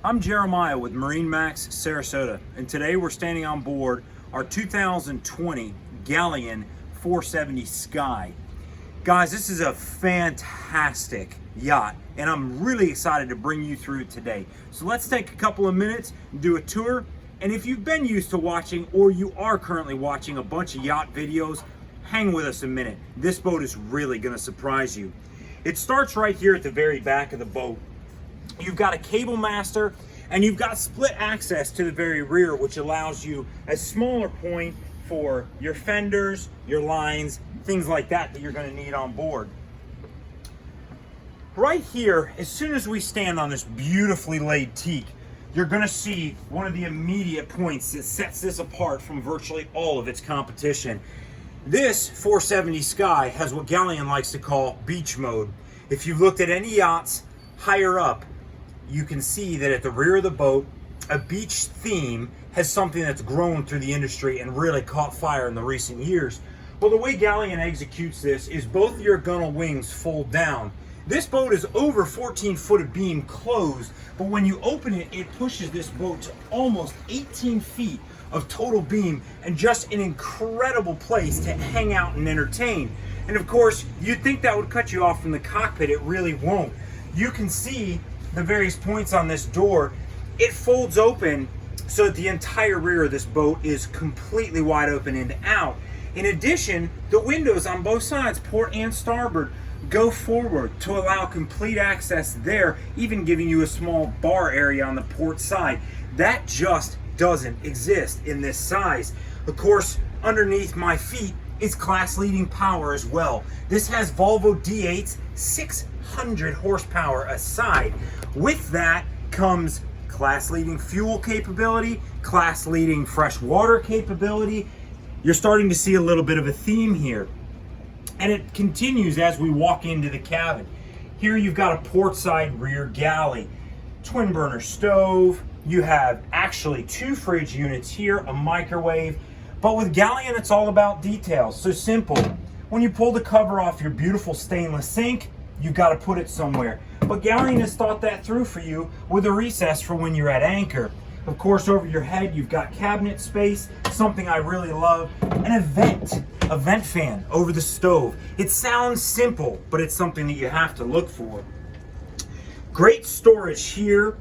I'm Jeremiah with MarineMax Sarasota, and today we're standing on board our 2020 Galeon 470 Sky. Guys, this is a fantastic yacht, and I'm really excited to bring you through it today. So let's take a couple of minutes and do a tour. And if you've been used to watching, or you are currently watching a bunch of yacht videos, hang with us a minute. This boat is really going to surprise you. It starts right here at the very back of the boat. You've got a cable master, and you've got split access to the very rear, which allows you a smaller point for your fenders, your lines, things like that that you're going to need on board. Right here, as soon as we stand on this beautifully laid teak, you're going to see one of the immediate points that sets this apart from virtually all of its competition. This 470 Sky has what Galeon likes to call beach mode. If you've looked at any yachts higher up, you can see that at the rear of the boat, a beach theme has something that's grown through the industry and really caught fire in the recent years. Well, the way Galeon executes this is both your gunnel wings fold down. This boat is over 14 foot of beam closed, but when you open it, it pushes this boat to almost 18 feet of total beam, and just an incredible place to hang out and entertain. And of course, you'd think that would cut you off from the cockpit. It really won't. You can see the various points on this door. It folds open so that the entire rear of this boat is completely wide open and out. In addition, the windows on both sides, port and starboard, go forward to allow complete access there, even giving you a small bar area on the port side. That just doesn't exist in this size. Of course, underneath my feet is class-leading power as well. This has Volvo D8's 600 horsepower aside. With that comes class-leading fuel capability, class-leading fresh water capability. You're starting to see a little bit of a theme here. And it continues as we walk into the cabin. Here you've got a port side rear galley, twin burner stove. You have actually 2 fridge units here, a microwave. But with Galeon, it's all about details. So simple. When you pull the cover off your beautiful stainless sink, you've got to put it somewhere. But Galeon has thought that through for you with a recess for when you're at anchor. Of course, over your head, you've got cabinet space, something I really love, and a vent fan over the stove. It sounds simple, but it's something that you have to look for. Great storage here.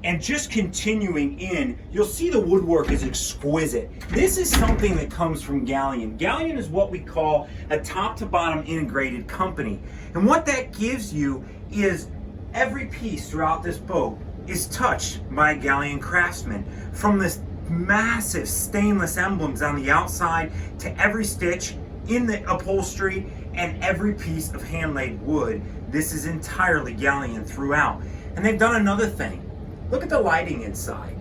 And just continuing in, you'll see the woodwork is exquisite. This is something that comes from Galeon. Galeon is what we call a top to bottom integrated company. And what that gives you is every piece throughout this boat is touched by a Galeon craftsman. From this massive stainless emblems on the outside to every stitch in the upholstery and every piece of hand-laid wood. This is entirely Galeon throughout. And they've done another thing. Look at the lighting inside.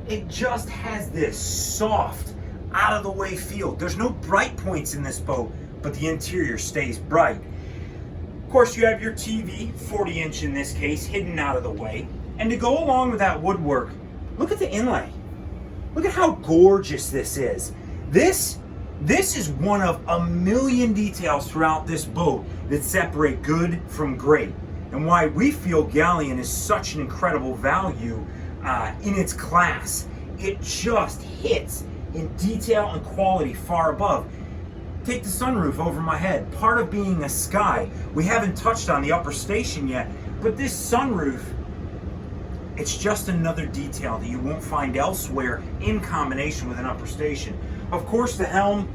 It just has this soft, out-of-the-way feel. There's no bright points in this boat, but the interior stays bright. Of course, you have your TV, 40-inch in this case, hidden out of the way. And to go along with that woodwork, look at the inlay. Look at how gorgeous this is. This is one of a million details throughout this boat that separate good from great, and why we feel Galeon is such an incredible value in its class. It just hits in detail and quality far above. Take the sunroof over my head. Part of being a Sky, we haven't touched on the upper station yet, but this sunroof, it's just another detail that you won't find elsewhere in combination with an upper station. Of course, the helm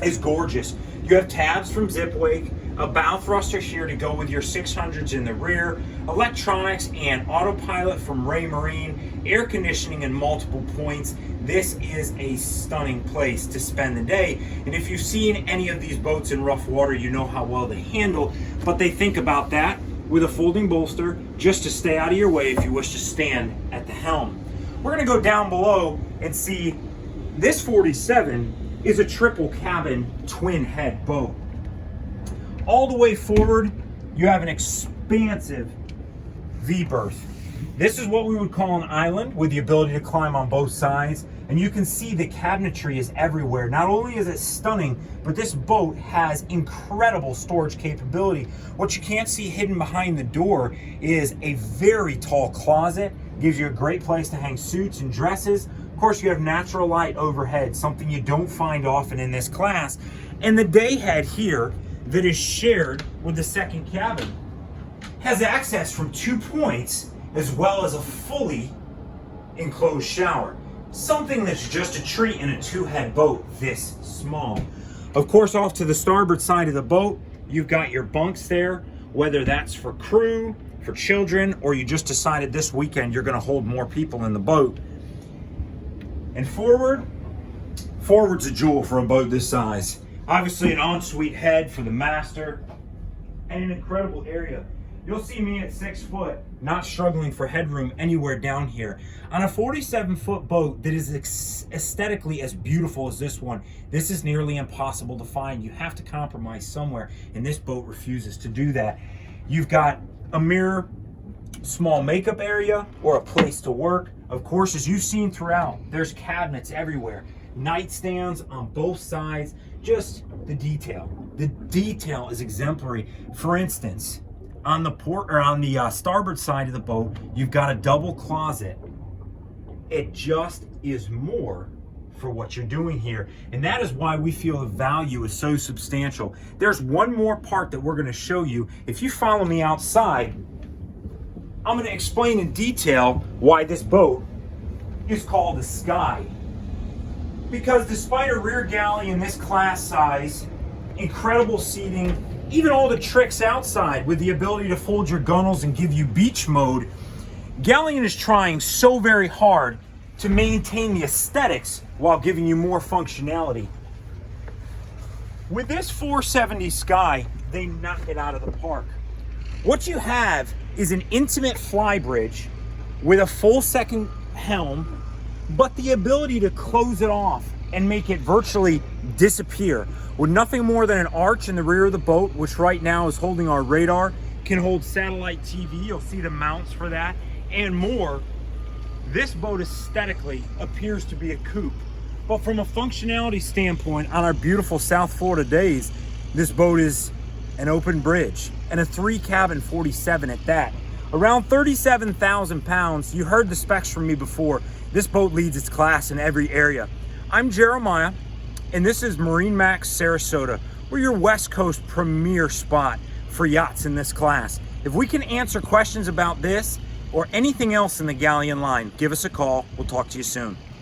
is gorgeous. You have tabs from Zipwake, a bow thruster here to go with your 600s in the rear, electronics and autopilot from Ray Marine, air conditioning in multiple points. This is a stunning place to spend the day. And if you've seen any of these boats in rough water, you know how well they handle, but they think about that with a folding bolster just to stay out of your way if you wish to stand at the helm. We're gonna go down below and see this 47 is a triple cabin twin head boat. All the way forward, you have an expansive V-berth. This is what we would call an island with the ability to climb on both sides. And you can see the cabinetry is everywhere. Not only is it stunning, but this boat has incredible storage capability. What you can't see hidden behind the door is a very tall closet Gives you a great place to hang suits and dresses. Of course, you have natural light overhead, something you don't find often in this class. And the day head here that is shared with the second cabin has access from 2 points as well as a fully enclosed shower. Something that's just a treat in a 2-head boat this small. Of course, off to the starboard side of the boat, you've got your bunks there, whether that's for crew, for children, or you just decided this weekend you're going to hold more people in the boat. And forward's a jewel for a boat this size. Obviously an ensuite head for the master, and an incredible area. You'll see me at 6 foot, not struggling for headroom anywhere down here. On a 47-foot boat that is aesthetically as beautiful as this one, this is nearly impossible to find. You have to compromise somewhere, and this boat refuses to do that. You've got a mirror, small makeup area, or a place to work. Of course, as you've seen throughout, there's cabinets everywhere, nightstands on both sides. Just the detail. The detail is exemplary. For instance, on the starboard side of the boat, you've got a double closet. It just is more for what you're doing here, and that is why we feel the value is so substantial. There's one more part that we're going to show you. If you follow me outside, I'm going to explain in detail why this boat is called a Sky. Because despite a rear galley in this class size, incredible seating, even all the tricks outside with the ability to fold your gunnels and give you beach mode, Galeon is trying so very hard to maintain the aesthetics while giving you more functionality. With this 470 Sky, they knock it out of the park. What you have is an intimate flybridge with a full second helm, but the ability to close it off and make it virtually disappear. With nothing more than an arch in the rear of the boat, which right now is holding our radar, can hold satellite TV, you'll see the mounts for that, and more. This boat aesthetically appears to be a coupe, but from a functionality standpoint, on our beautiful South Florida days, this boat is an open bridge, and a 3-cabin 47 at that. Around 37,000 pounds, you heard the specs from me before. This boat leads its class in every area. I'm Jeremiah, and this is MarineMax Sarasota. We're your West Coast premier spot for yachts in this class. If we can answer questions about this or anything else in the Galeon line, give us a call. We'll talk to you soon.